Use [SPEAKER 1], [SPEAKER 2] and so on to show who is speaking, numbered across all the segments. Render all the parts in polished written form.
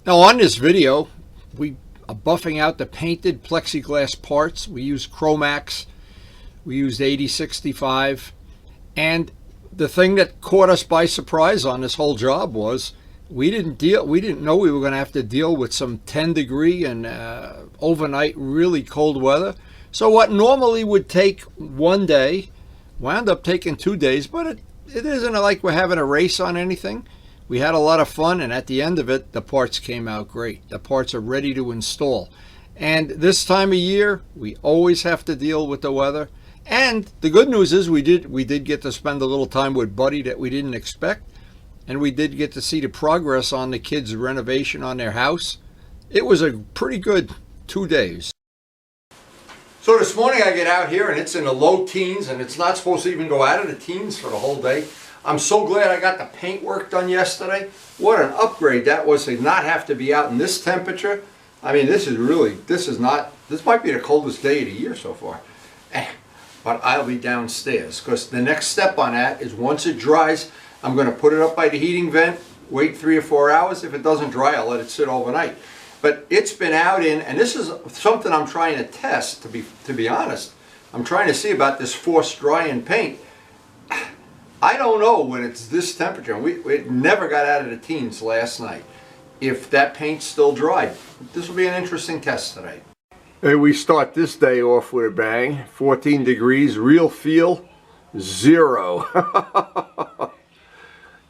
[SPEAKER 1] Now on this video, we are buffing out the painted plexiglass parts. We used Chromax, we used 8065, and the thing that caught us by surprise on this whole job was we didn't know we were going to have to deal with some 10-degree and overnight really cold weather. So what normally would take one day wound up taking 2 days, but it isn't like we're having a race on anything. We had a lot of fun, and at the end of it, the parts came out great. The parts are ready to install. And this time of year, we always have to deal with the weather. And the good news is we did get to spend a little time with Buddy that we didn't expect. And we did get to see the progress on the kids' renovation on their house. It was a pretty good 2 days. So this morning I get out here and it's in the low teens, and it's not supposed to even go out of the teens for the whole day. I'm so glad I got the paint work done yesterday. What an upgrade that was to not have to be out in this temperature. I mean, this might be the coldest day of the year so far. But I'll be downstairs because the next step on that is once it dries, I'm going to put it up by the heating vent, wait 3 or 4 hours. If it doesn't dry, I'll let it sit overnight. But it's been out in, and this is something I'm trying to test, to be honest. I'm trying to see about this forced drying paint. I don't know when it's this temperature, and it never got out of the teens last night, if that paint's still dry. This will be an interesting test today. Hey, we start this day off with a bang. 14 degrees, real feel, 0.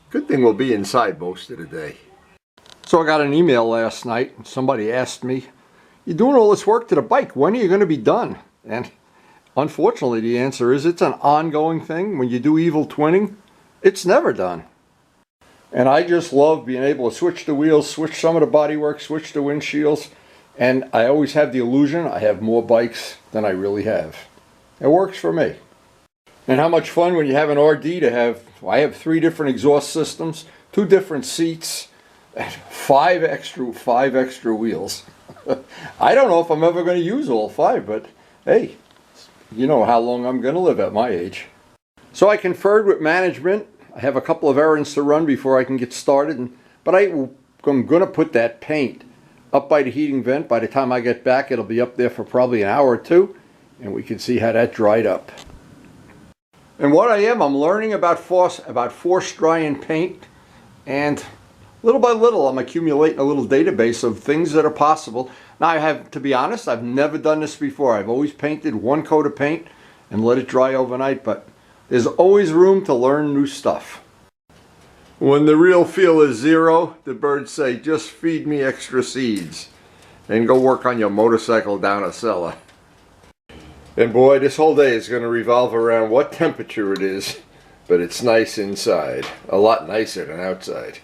[SPEAKER 1] Good thing we'll be inside most of the day. So I got an email last night, and somebody asked me, "You're doing all this work to the bike, when are you going to be done?" And unfortunately, the answer is it's an ongoing thing. When you do evil twinning, it's never done. And I just love being able to switch the wheels, switch some of the bodywork, switch the windshields, and I always have the illusion I have more bikes than I really have. It works for me. And how much fun when you have an RD to have, I have 3 different exhaust systems, 2 different seats, and 5 extra wheels. I don't know if I'm ever going to use all 5, but hey, you know how long I'm going to live at my age. So I conferred with management. I have a couple of errands to run before I can get started, but I'm going to put that paint up by the heating vent. By the time I get back, it'll be up there for probably an hour or 2, and we can see how that dried up. And what I'm learning about forced drying paint, and little by little I'm accumulating a little database of things that are possible. Now to be honest, I've never done this before. I've always painted 1 coat of paint and let it dry overnight, but there's always room to learn new stuff. When the real feel is 0, the birds say, "Just feed me extra seeds and go work on your motorcycle down a cellar." And boy, this whole day is going to revolve around what temperature it is, but it's nice inside. A lot nicer than outside.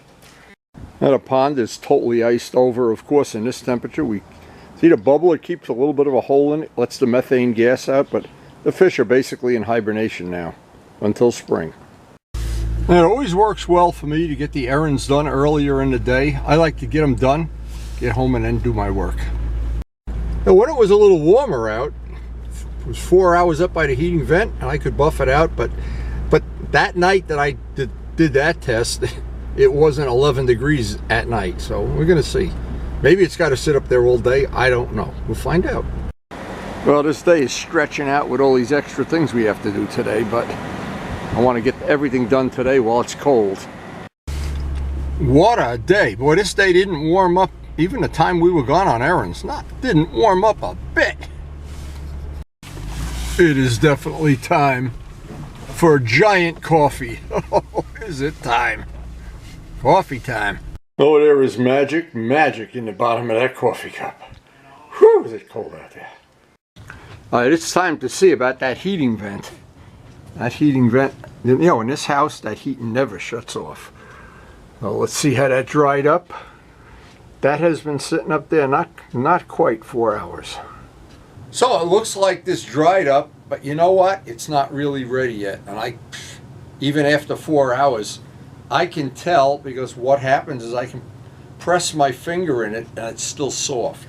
[SPEAKER 1] Now the pond is totally iced over. Of course, in this temperature, we see the bubble. It keeps a little bit of a hole in it, lets the methane gas out, but the fish are basically in hibernation now until spring. And it always works well for me to get the errands done earlier in the day. I like to get them done, get home, and then do my work. Now when it was a little warmer out, it was 4 hours up by the heating vent, and I could buff it out, but that night that I did that test, it wasn't 11 degrees at night, so we're going to see. Maybe it's got to sit up there all day. I don't know. We'll find out. Well, this day is stretching out with all these extra things we have to do today, but I want to get everything done today while it's cold. What a day. Boy, this day didn't warm up even the time we were gone on errands. Didn't warm up a bit. It is definitely time for giant coffee. Oh, is it time? Coffee time. Oh, there is magic in the bottom of that coffee cup. Whew, is it cold out there. All right, it's time to see about that heating vent. That heating vent, you know, in this house, that heat never shuts off. Well, let's see how that dried up. That has been sitting up there not quite 4 hours. So it looks like this dried up, but you know what? It's not really ready yet. And even after 4 hours, I can tell, because what happens is I can press my finger in it and it's still soft.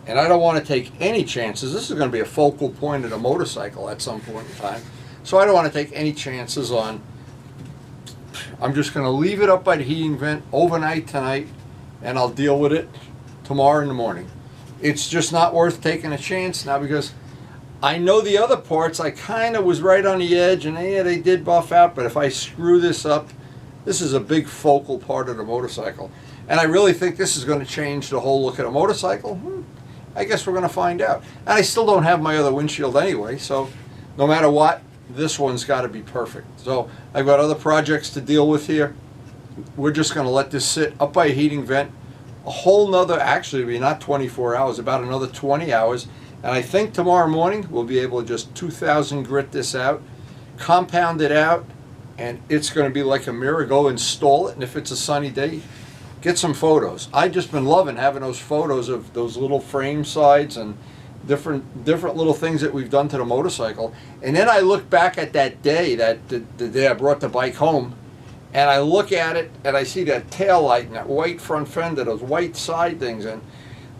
[SPEAKER 1] And I don't want to take any chances. This is going to be a focal point of the motorcycle at some point in time. So I don't want to take any chances on, I'm just going to leave it up by the heating vent overnight tonight, and I'll deal with it tomorrow in the morning. It's just not worth taking a chance now, because I know the other parts, I kind of was right on the edge, and yeah, they did buff out, but if I screw this up, this is a big focal part of the motorcycle. And I really think this is going to change the whole look at a motorcycle. I guess we're going to find out. And I still don't have my other windshield anyway, so no matter what, this one's got to be perfect. So I've got other projects to deal with here. We're just going to let this sit up by a heating vent a whole nother, actually not 24 hours, about another 20 hours. And I think tomorrow morning we'll be able to just 2000 grit this out, compound it out, and it's going to be like a mirror. Go install it, and if it's a sunny day, get some photos. I've just been loving having those photos of those little frame sides and different little things that we've done to the motorcycle. And then I look back at that day, the day I brought the bike home, and I look at it and I see that tail light and that white front fender, those white side things, and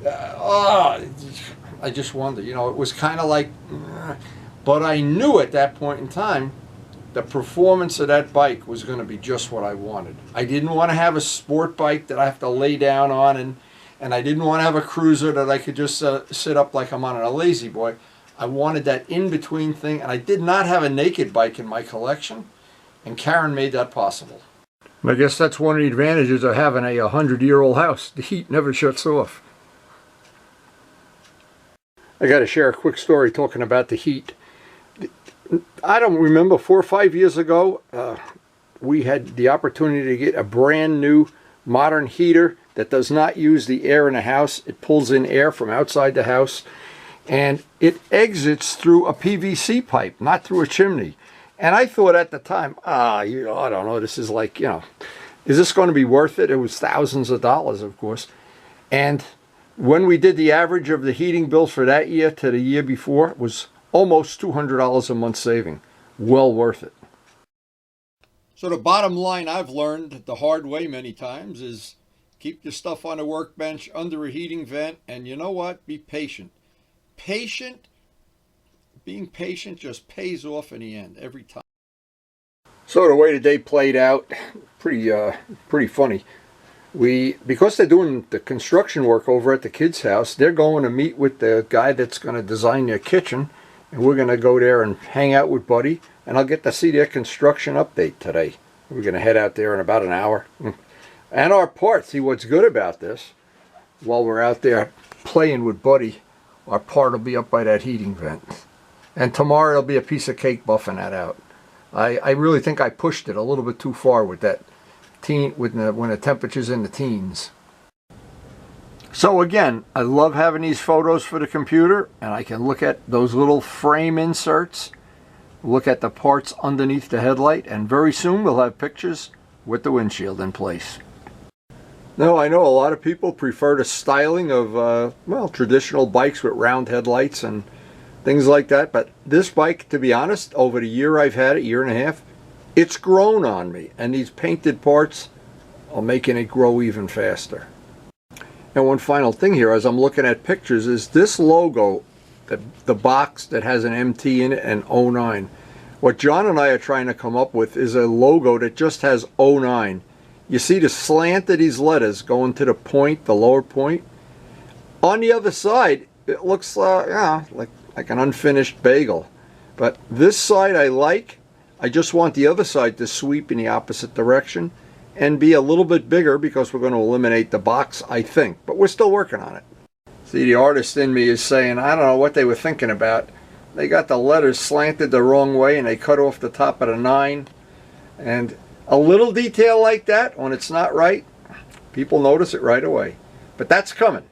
[SPEAKER 1] I just wondered, you know, it was kind of like, but I knew at that point in time the performance of that bike was going to be just what I wanted. I didn't want to have a sport bike that I have to lay down on, and I didn't want to have a cruiser that I could just sit up like I'm on a lazy boy. I wanted that in-between thing, and I did not have a naked bike in my collection, and Karen made that possible. I guess that's one of the advantages of having a 100-year-old house. The heat never shuts off. I got to share a quick story talking about the heat. I don't remember, 4 or 5 years ago, we had the opportunity to get a brand new modern heater that does not use the air in the house. It pulls in air from outside the house, and it exits through a PVC pipe, not through a chimney. And I thought at the time, I don't know, this is like, is this going to be worth it? It was thousands of dollars, of course. And when we did the average of the heating bills for that year to the year before, it was almost $200 a month saving. Well worth it. So the bottom line I've learned the hard way many times is keep your stuff on a workbench under a heating vent, and you know what? Be patient. Being patient just pays off in the end every time. So the way the day played out, pretty funny. Because they're doing the construction work over at the kids' house, they're going to meet with the guy that's going to design their kitchen, and we're going to go there and hang out with Buddy, and I'll get to see their construction update today. We're going to head out there in about an hour. And our part, see what's good about this, while we're out there playing with Buddy, our part will be up by that heating vent. And tomorrow it'll be a piece of cake buffing that out. I really think I pushed it a little bit too far with that when the temperature's in the teens. So again, I love having these photos for the computer, and I can look at those little frame inserts, look at the parts underneath the headlight, and very soon we'll have pictures with the windshield in place. Now, I know a lot of people prefer the styling of, traditional bikes with round headlights and things like that, but this bike, to be honest, over the year I've had it, year and a half, it's grown on me, and these painted parts are making it grow even faster. And one final thing here, as I'm looking at pictures, is this logo, the box that has an MT in it and 09. What John and I are trying to come up with is a logo that just has 09. You see the slant of these letters going to the point, the lower point. On the other side, it looks like an unfinished bagel. But this side I like. I just want the other side to sweep in the opposite direction and be a little bit bigger, because we're going to eliminate the box, I think. But we're still working on it. See, the artist in me is saying, I don't know what they were thinking about. They got the letters slanted the wrong way, and they cut off the top of the 9. And a little detail like that, when it's not right, people notice it right away. But that's coming.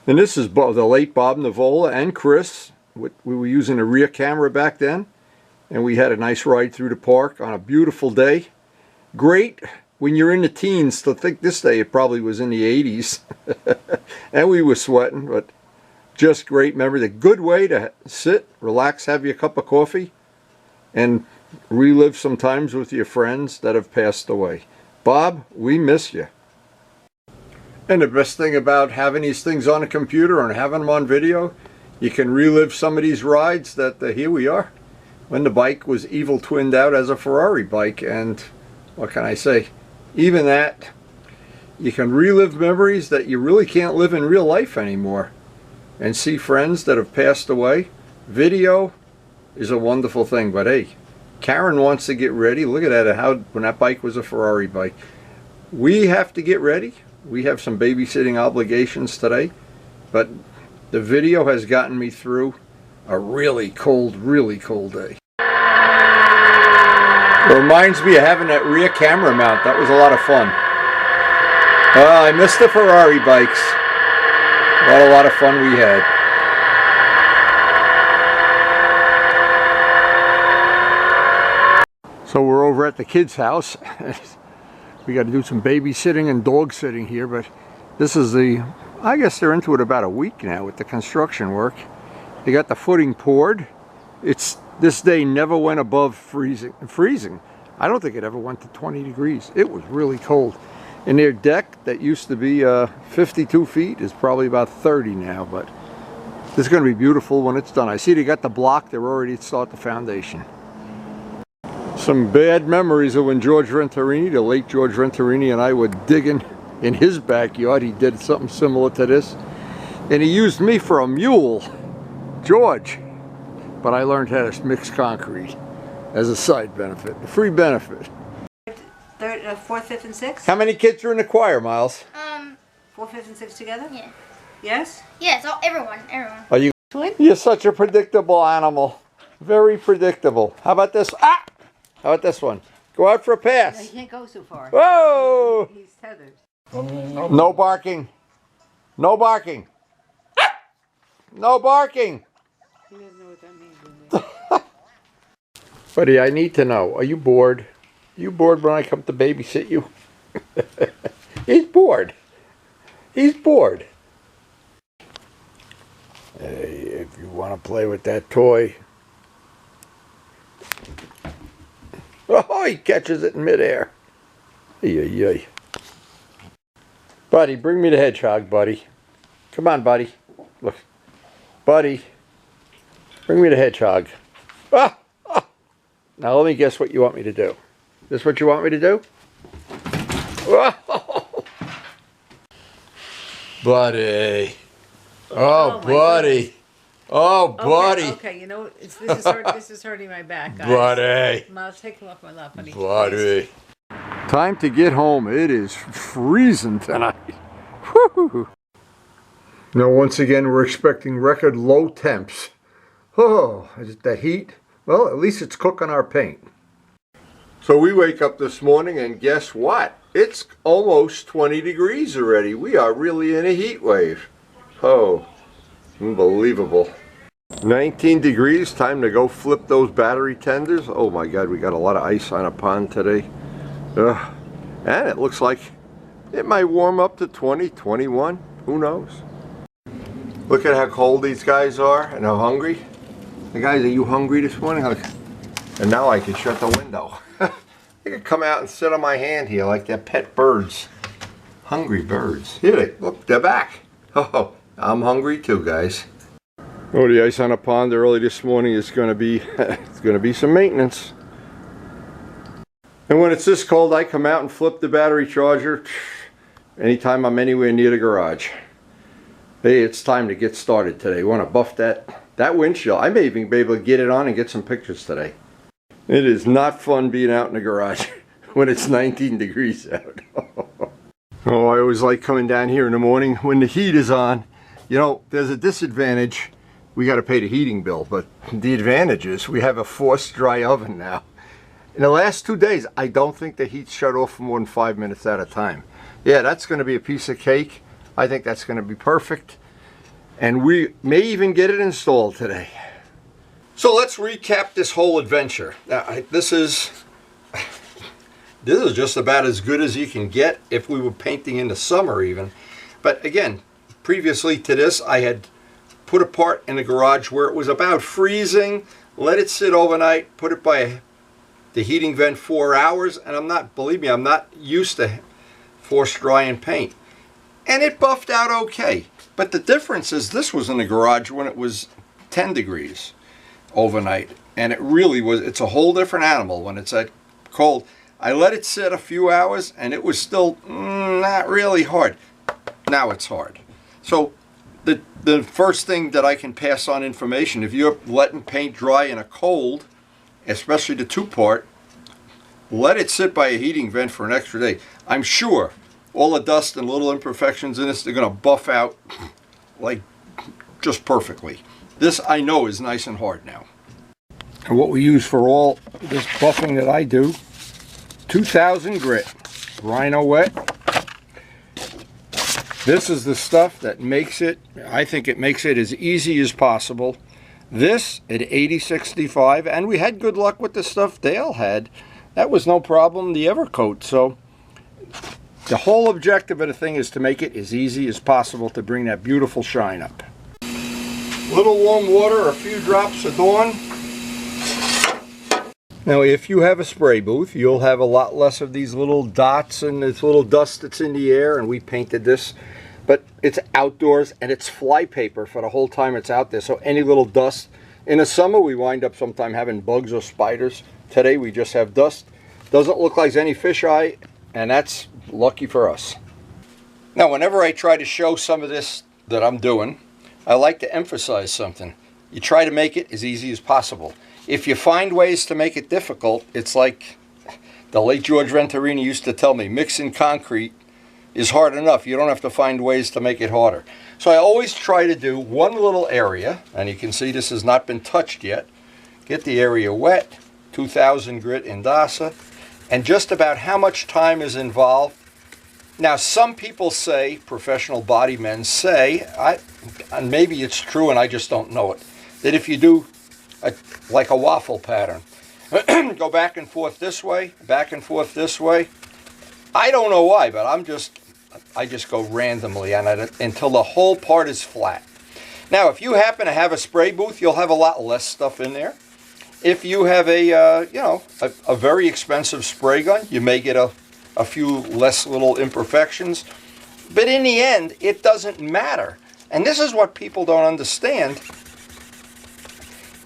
[SPEAKER 1] And this is the late Bob Navola and Chris. We were using a rear camera back then, and we had a nice ride through the park on a beautiful day. Great when you're in the teens. To think this day it probably was in the 80s. And we were sweating, but just great memory. A good way to sit, relax, have your cup of coffee, and relive some times with your friends that have passed away. Bob, we miss you. And the best thing about having these things on a computer and having them on video, you can relive some of these rides that here we are, when the bike was evil twinned out as a Ferrari bike. And what can I say? Even that, You can relive memories that you really can't live in real life anymore, and see friends that have passed away. Video is a wonderful thing, but hey, Karen wants to get ready. Look at that, how when that bike was a Ferrari bike. We have to get ready. We have some babysitting obligations today, but the video has gotten me through a really cold day. It reminds me of having that rear camera mount. That was a lot of fun. I miss the Ferrari bikes. What a lot of fun we had. So we're over at the kids' house. We got to do some babysitting and dog sitting here, but this is I guess they're into it about a week now with the construction work. They got the footing poured. This day never went above freezing. I don't think it ever went to 20 degrees. It was really cold. And their deck that used to be 52 feet is probably about 30 now, but this is going to be beautiful when it's done. I see they got the block. They're already to start the foundation. Some bad memories of when George Renterini, the late George Renterini, and I were digging in his backyard. He did something similar to this, and he used me for a mule, George. But I learned how to mix concrete as a side benefit, a free benefit.
[SPEAKER 2] Third, fourth, fifth, and sixth?
[SPEAKER 1] How many kids are in the choir, Miles?
[SPEAKER 2] Fourth, fifth, and sixth together?
[SPEAKER 3] Yeah.
[SPEAKER 2] Yes?
[SPEAKER 3] Yes, everyone.
[SPEAKER 1] Are you?
[SPEAKER 2] Twin?
[SPEAKER 1] You're such a predictable animal. Very predictable. How about this? Ah! How about this one? Go out for a
[SPEAKER 2] No,
[SPEAKER 1] pass.
[SPEAKER 2] he can't go so far.
[SPEAKER 1] Whoa!
[SPEAKER 2] He's tethered.
[SPEAKER 1] No barking. No barking. No barking.
[SPEAKER 2] He doesn't know what that means.
[SPEAKER 1] Buddy, I need to know. Are you bored? Are you bored when I come to babysit you? He's bored. He's bored. Hey, if you want to play with that toy. Oh, he catches it in midair. Ay. Buddy, bring me the hedgehog, buddy. Come on, buddy. Look. Buddy. Bring me the hedgehog. Ah! Now let me guess what you want me to do. This what you want me to do? Oh. Buddy. Oh, buddy. Oh, buddy.
[SPEAKER 2] Okay, you know, this is hurting my back, guys.
[SPEAKER 1] Buddy.
[SPEAKER 2] Miles, take him off my lap, honey.
[SPEAKER 1] Buddy. Time to get home. It is freezing tonight. Woo. Now, once again, we're expecting record low temps. Oh, is it the heat? Well, at least it's cooking our paint. So we wake up this morning and guess what? It's almost 20 degrees already. We are really in a heat wave. Oh, unbelievable. 19 degrees, time to go flip those battery tenders. Oh my God, we got a lot of ice on a pond today. And it looks like it might warm up to 20, 21, who knows? Look at how cold these guys are and how hungry. The guys, are you hungry this morning? And now I can shut the window. They can come out and sit on my hand here like they're pet birds. Hungry birds. Here they, look, they're back. Oh, I'm hungry too, guys. Oh, the ice on a pond early this morning is going to be, it's going to be some maintenance. And when it's this cold, I come out and flip the battery charger anytime I'm anywhere near the garage. Hey, it's time to get started today. Want to buff that windshield. I may even be able to get it on and get some pictures today. It is not fun being out in the garage when it's 19 degrees out. Oh, I always like coming down here in the morning when the heat is on. You know, there's a disadvantage. We got to pay the heating bill, but the advantage is we have a forced dry oven now. In the last 2 days, I don't think the heat's shut off for more than 5 minutes at a time. Yeah, that's going to be a piece of cake. I think that's going to be perfect. And we may even get it installed today. So let's recap this whole adventure. Now, this is just about as good as you can get if we were painting in the summer even. But again, previously to this, I had put a part in the garage where it was about freezing, let it sit overnight, put it by the heating vent 4 hours, and believe me, I'm not used to forced drying paint. And it buffed out okay. But the difference is this was in the garage when it was 10 degrees overnight. And it really was, it's a whole different animal when it's that cold. I let it sit a few hours and it was still not really hard. Now it's hard. So the first thing that I can pass on information, if you're letting paint dry in a cold, especially the two-part, let it sit by a heating vent for an extra day. I'm sure all the dust and little imperfections in this, they're going to buff out like just perfectly. This I know is nice and hard now. And what we use for all this buffing that I do, 2000 grit, Rhino wet. This is the stuff that makes it, I think it makes it as easy as possible. This at 8065, and we had good luck with the stuff Dale had. That was no problem, the Evercoat. So the whole objective of the thing is to make it as easy as possible to bring that beautiful shine up. Little warm water, a few drops of Dawn. Now if you have a spray booth, you'll have a lot less of these little dots and this little dust that's in the air, and we painted this. But it's outdoors and it's flypaper for the whole time it's out there, so any little dust. In the summer we wind up sometime having bugs or spiders. Today we just have dust. Doesn't look like any fisheye, and that's lucky for us. Now whenever I try to show some of this that I'm doing, I like to emphasize something. You try to make it as easy as possible. If you find ways to make it difficult, it's like the late George Venturini used to tell me, mixing concrete is hard enough. You don't have to find ways to make it harder. So I always try to do one little area, and you can see this has not been touched yet. Get the area wet, 2000 grit in Dasa, and just about how much time is involved. Now some people say, professional body men say, and maybe it's true and I just don't know it, that if you do like a waffle pattern, go back and forth this way, back and forth this way. I don't know why, but I just go randomly on it until the whole part is flat. Now, if you happen to have a spray booth, you'll have a lot less stuff in there. If you have a very expensive spray gun, you may get a few less little imperfections. But in the end, it doesn't matter. And this is what people don't understand.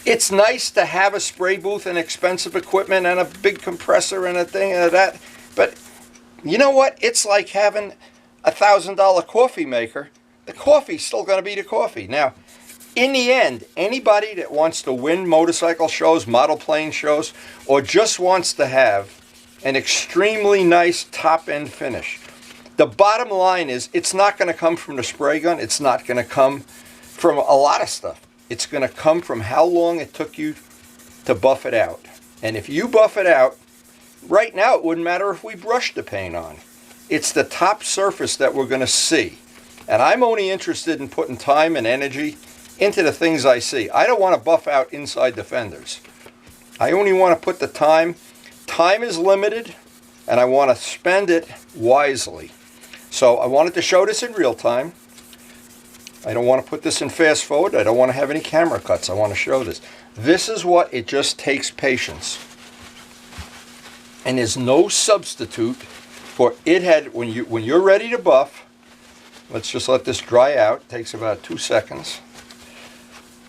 [SPEAKER 1] It's nice to have a spray booth and expensive equipment and a big compressor and a thing and that, but you know what? It's like having a $1,000 coffee maker. The coffee's still going to be the coffee. Now, in the end, anybody that wants to win motorcycle shows, model plane shows, or just wants to have an extremely nice top-end finish, the bottom line is it's not going to come from the spray gun. It's not going to come from a lot of stuff. It's going to come from how long it took you to buff it out. And if you buff it out, right now it wouldn't matter if we brushed the paint on. It's the top surface that we're going to see. And I'm only interested in putting time and energy into the things I see. I don't want to buff out inside the fenders. I only want to put the time. Time is limited, and I want to spend it wisely. So I wanted to show this in real time. I don't want to put this in fast forward. I don't want to have any camera cuts. I want to show this. This is what it just takes patience. And there's no substitute for it. When you're ready to buff, let's just let this dry out. It takes about 2 seconds.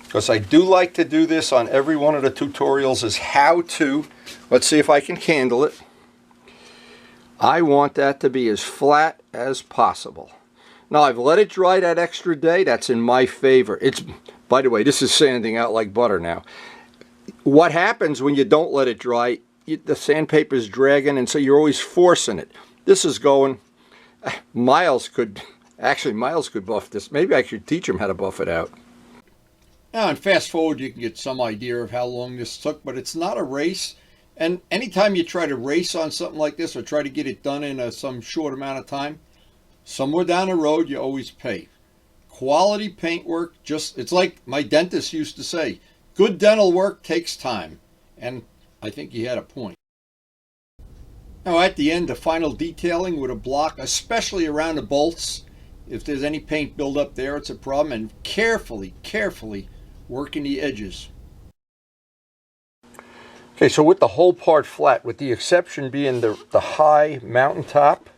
[SPEAKER 1] Because I do like to do this on every one of the tutorials is how to. Let's see if I can handle it. I want that to be as flat as possible. Now I've let it dry that extra day. That's in my favor. By the way, this is sanding out like butter now. What happens when you don't let it dry, the sandpaper's dragging, and so you're always forcing it. This is going, Miles could buff this. Maybe I should teach him how to buff it out. Now in fast forward you can get some idea of how long this took, but it's not a race. And anytime you try to race on something like this or try to get it done in some short amount of time, somewhere down the road you always pay. Quality paint work, it's like my dentist used to say, good dental work takes time. And I think he had a point. Now at the end, the final detailing with a block, especially around the bolts. If there's any paint buildup there, it's a problem. And carefully working the edges. Okay, so with the whole part flat, with the exception being the high mountaintop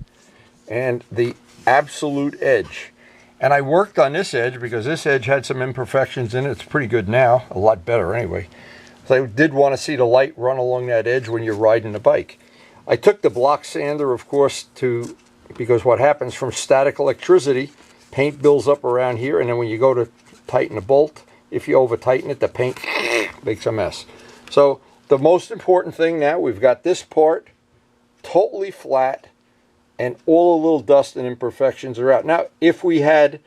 [SPEAKER 1] and the absolute edge. And I worked on this edge because this edge had some imperfections in it. It's pretty good now, a lot better anyway. So I did want to see the light run along that edge when you're riding the bike. I took the block sander, of course, to because what happens from static electricity, paint builds up around here, and then when you go to tighten the bolt, if you over tighten it, the paint makes a mess. So the most important thing now, we've got this part totally flat and all the little dust and imperfections are out. Now, if we had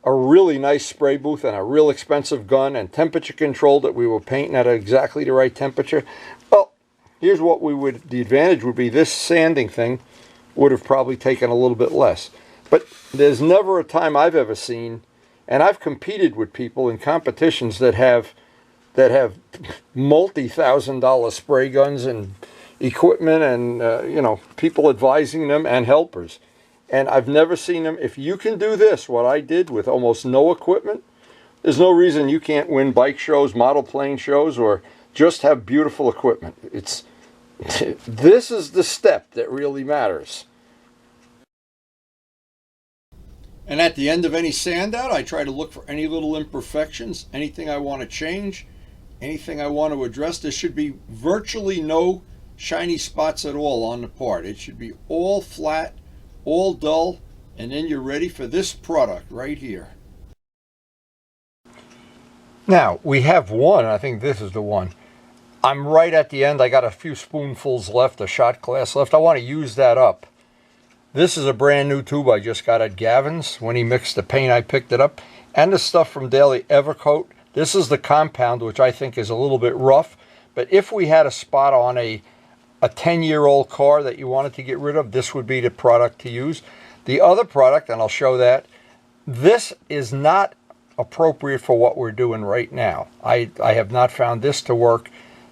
[SPEAKER 1] a really nice spray booth and a real expensive gun and temperature controlled that we were painting at exactly the right temperature, well, here's what the advantage would be. This sanding thing would have probably taken a little bit less. But there's never a time I've ever seen, and I've competed with people in competitions that have multi-$1,000 spray guns and equipment and you know, people advising them and helpers. And I've never seen them. If you can do this, what I did with almost no equipment, there's no reason you can't win bike shows, model plane shows, or just have beautiful equipment. This is the step that really matters. And at the end of any sand out, I try to look for any little imperfections, anything I want to change, anything I want to address. There should be virtually no shiny spots at all on the part. It should be all flat, all dull, and then you're ready for this product right here. Now, we have one, I think this is the one. I'm right at the end. I got a few spoonfuls left, a shot glass left. I want to use that up. This is a brand new tube I just got at Gavin's. When he mixed the paint, I picked it up. And the stuff from Daily Evercoat. This is the compound, which I think is a little bit rough. But if we had a spot on a 10-year-old car that you wanted to get rid of, this would be the product to use. The other product, and I'll show that, this is not appropriate for what we're doing right now. I have not found this to work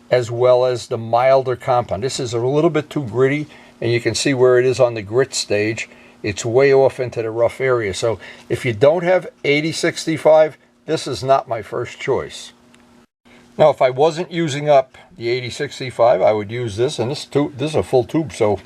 [SPEAKER 1] as well as the milder compound. This is a little bit too gritty, and you can see where it is on the grit stage. It's way off into the rough area. So if you don't have 8065, this is not my first choice. Now, if I wasn't using up the 8065, I would use this, and this is a full tube, so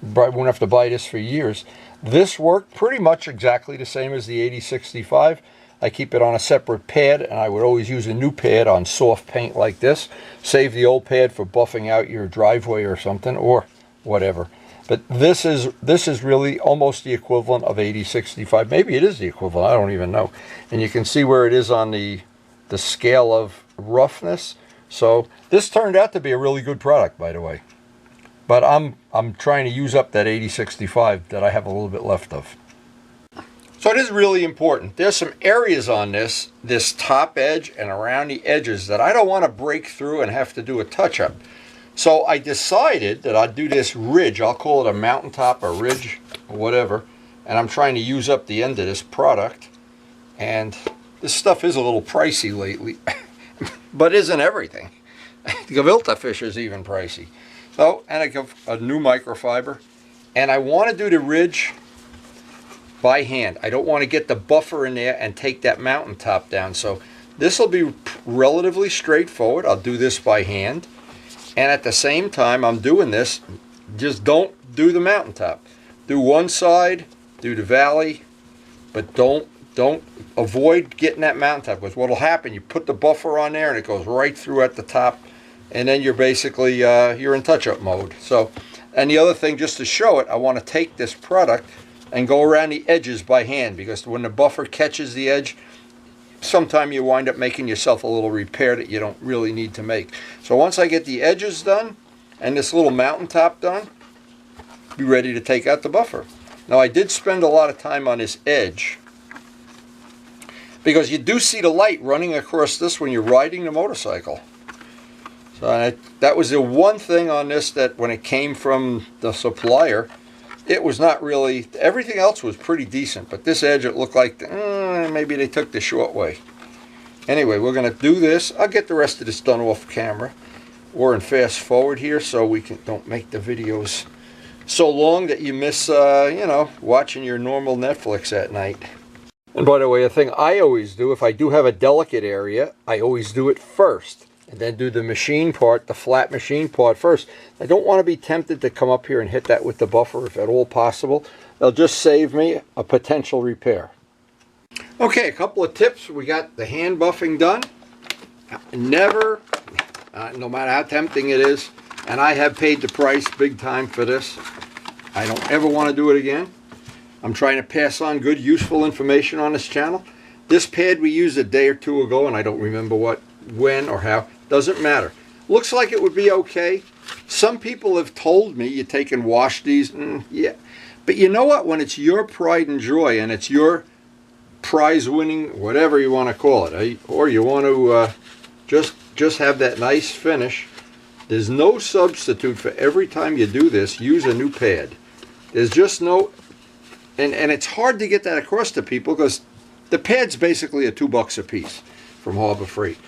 [SPEAKER 1] I won't have to buy this for years. This worked pretty much exactly the same as the 8065. I keep it on a separate pad, and I would always use a new pad on soft paint like this. Save the old pad for buffing out your driveway or something, or whatever. But this is really almost the equivalent of 8065. Maybe it is the equivalent, I don't even know. And you can see where it is on the scale of roughness. So this turned out to be a really good product, by the way. But I'm trying to use up that 8065 that I have a little bit left of. So it is really important. There's some areas on this top edge and around the edges that I don't want to break through and have to do a touch-up. So I decided that I'd do this ridge. I'll call it a mountaintop, a ridge, or whatever. And I'm trying to use up the end of this product. And this stuff is a little pricey lately, but isn't everything. The Gavilta fish is even pricey. So, and I got a new microfiber. And I want to do the ridge by hand. I don't want to get the buffer in there and take that mountaintop down. So this will be relatively straightforward. I'll do this by hand. And at the same time I'm doing this, just don't do the mountaintop. Do one side, do the valley, but don't avoid getting that mountaintop, because what will happen, you put the buffer on there and it goes right through at the top, and then you're basically you're in touch-up mode. So, and the other thing, just to show it, I want to take this product and go around the edges by hand, because when the buffer catches the edge, sometime you wind up making yourself a little repair that you don't really need to make. So once I get the edges done and this little mountaintop done, be ready to take out the buffer. Now, I did spend a lot of time on this edge, because you do see the light running across this when you're riding the motorcycle. So that was the one thing on this that when it came from the supplier, it was not really, everything else was pretty decent, but this edge, it looked like maybe they took the short way. Anyway, we're going to do this. I'll get the rest of this done off camera. We're in fast forward here, so we don't make the videos so long that you miss, you know, watching your normal Netflix at night. And by the way, a thing I always do, if I do have a delicate area, I always do it first. And then do the machine part, the flat machine part first. I don't want to be tempted to come up here and hit that with the buffer if at all possible. They'll just save me a potential repair. Okay, a couple of tips. We got the hand buffing done. Never, no matter how tempting it is, and I have paid the price big time for this. I don't ever want to do it again. I'm trying to pass on good, useful information on this channel. This pad we used a day or two ago, and I don't remember when or how. Doesn't matter. Looks like it would be okay. Some people have told me you take and wash these. Yeah. But you know what? When it's your pride and joy, and it's your prize-winning, whatever you want to call it, or you want to just have that nice finish, there's no substitute for every time you do this, use a new pad. There's just no... And it's hard to get that across to people because the pad's basically $2 a piece from Harbor Freight.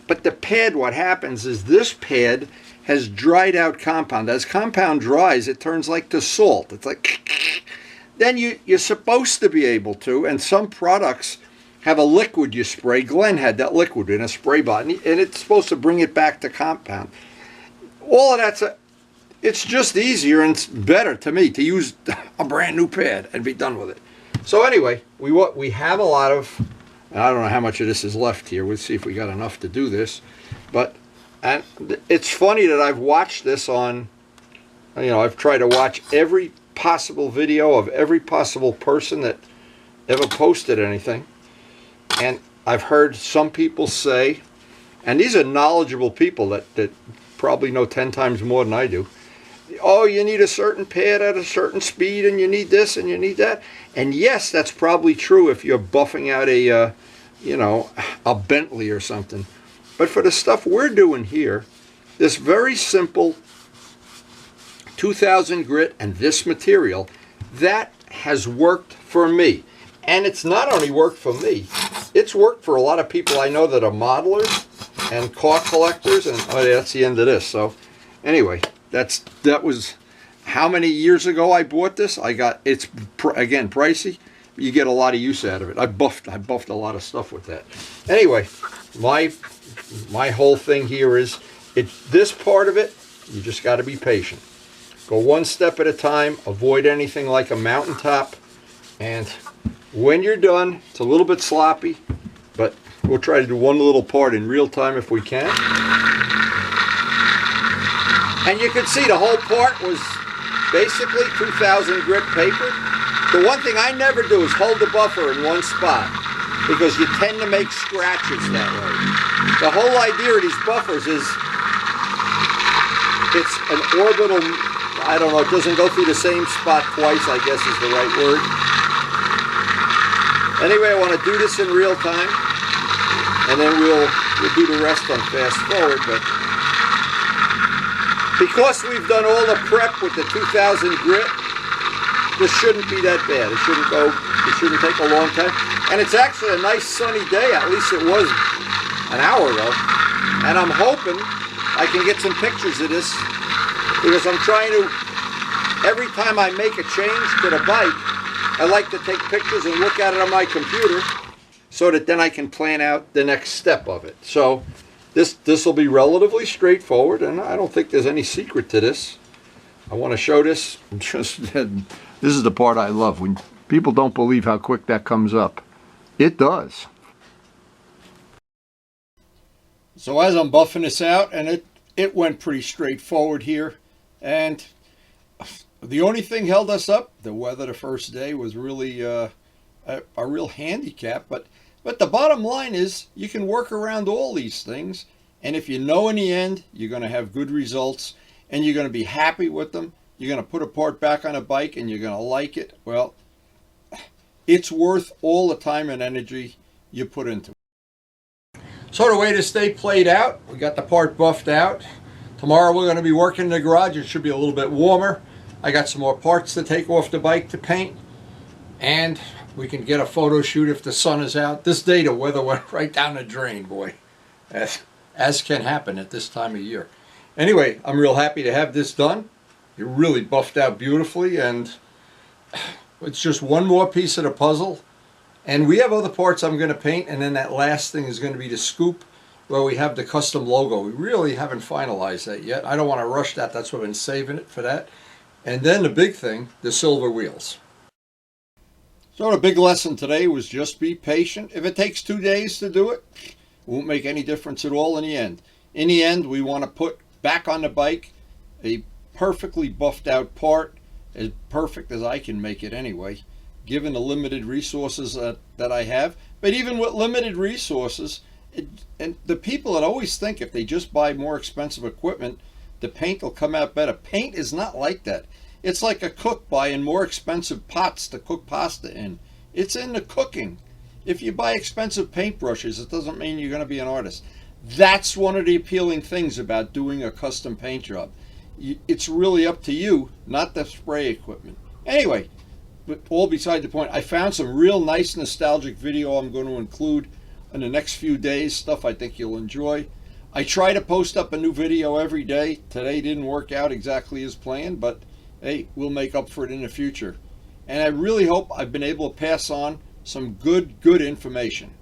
[SPEAKER 1] But the pad, what happens is this pad has dried out compound. As compound dries, it turns like to salt. It's like... Then you're supposed to be able to, and some products have a liquid you spray. Glenn had that liquid in a spray bottle, and it's supposed to bring it back to compound. All of that's it's just easier and it's better to me to use a brand new pad and be done with it. So anyway, we have a lot of, and I don't know how much of this is left here. We'll see if we got enough to do this. But and it's funny that I've watched this on, I've tried to watch every possible video of every possible person that ever posted anything, and I've heard some people say, and these are knowledgeable people that probably know 10 times more than I do, oh, you need a certain pad at a certain speed, and you need this and you need that. And yes, that's probably true if you're buffing out a Bentley or something. But for the stuff we're doing here, this very simple 2000 grit and this material, that has worked for me. And it's not only worked for me, it's worked for a lot of people I know that are modelers and car collectors, and oh yeah, that's the end of this. So anyway, that was how many years ago I bought this. It's again pricey, but you get a lot of use out of it. I buffed a lot of stuff with that. Anyway, my whole thing here is this part of it, you just got to be patient. Go one step at a time, avoid anything like a mountaintop, and when you're done, it's a little bit sloppy, but we'll try to do one little part in real time if we can. And you can see the whole part was basically 2000 grit paper. The one thing I never do is hold the buffer in one spot, because you tend to make scratches that way. The whole idea of these buffers is it's an orbital... I don't know, it doesn't go through the same spot twice, I guess is the right word. Anyway, I want to do this in real time, and then we'll do the rest on fast forward. But because we've done all the prep with the 2000 grit, this shouldn't be that bad. It shouldn't take a long time. And it's actually a nice sunny day, at least it was an hour ago. And I'm hoping I can get some pictures of this, because I'm trying to, every time I make a change to the bike, I like to take pictures and look at it on my computer so that then I can plan out the next step of it. So this will be relatively straightforward, and I don't think there's any secret to this. I want to show this. This is the part I love, when people don't believe how quick that comes up. It does. So as I'm buffing this out, and it went pretty straightforward here. And the only thing held us up, the weather the first day, was really a real handicap. But the bottom line is you can work around all these things. And if you know in the end, you're going to have good results and you're going to be happy with them. You're going to put a part back on a bike and you're going to like it. Well, it's worth all the time and energy you put into it. So the way this day played out, we got the part buffed out. Tomorrow we're going to be working in the garage. It should be a little bit warmer. I got some more parts to take off the bike to paint. And we can get a photo shoot if the sun is out. This day the weather went right down the drain, boy. As can happen at this time of year. Anyway, I'm real happy to have this done. It really buffed out beautifully, and it's just one more piece of the puzzle. And we have other parts I'm going to paint, and then that last thing is going to be the scoop, where we have the custom logo. We really haven't finalized that yet. I don't want to rush that. That's why I've been saving it for that. And then the big thing, the silver wheels. So the big lesson today was just be patient. If it takes 2 days to do it, it won't make any difference at all in the end. In the end, we want to put back on the bike a perfectly buffed out part, as perfect as I can make it anyway. given the limited resources that I have. But even with limited resources, and the people that always think if they just buy more expensive equipment, the paint will come out better. Paint is not like that. It's like a cook buying more expensive pots to cook pasta in. It's in the cooking. If you buy expensive paintbrushes, it doesn't mean you're going to be an artist. That's one of the appealing things about doing a custom paint job. It's really up to you, not the spray equipment. Anyway, but all beside the point, I found some real nice nostalgic video I'm going to include in the next few days, stuff I think you'll enjoy. I try to post up a new video every day. Today didn't work out exactly as planned, but hey, we'll make up for it in the future. And I really hope I've been able to pass on some good information.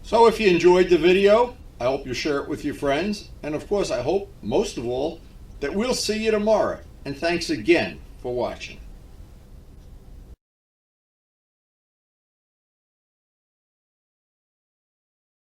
[SPEAKER 1] So if you enjoyed the video, I hope you share it with your friends. And of course, I hope, most of all, that we'll see you tomorrow. And thanks again for watching.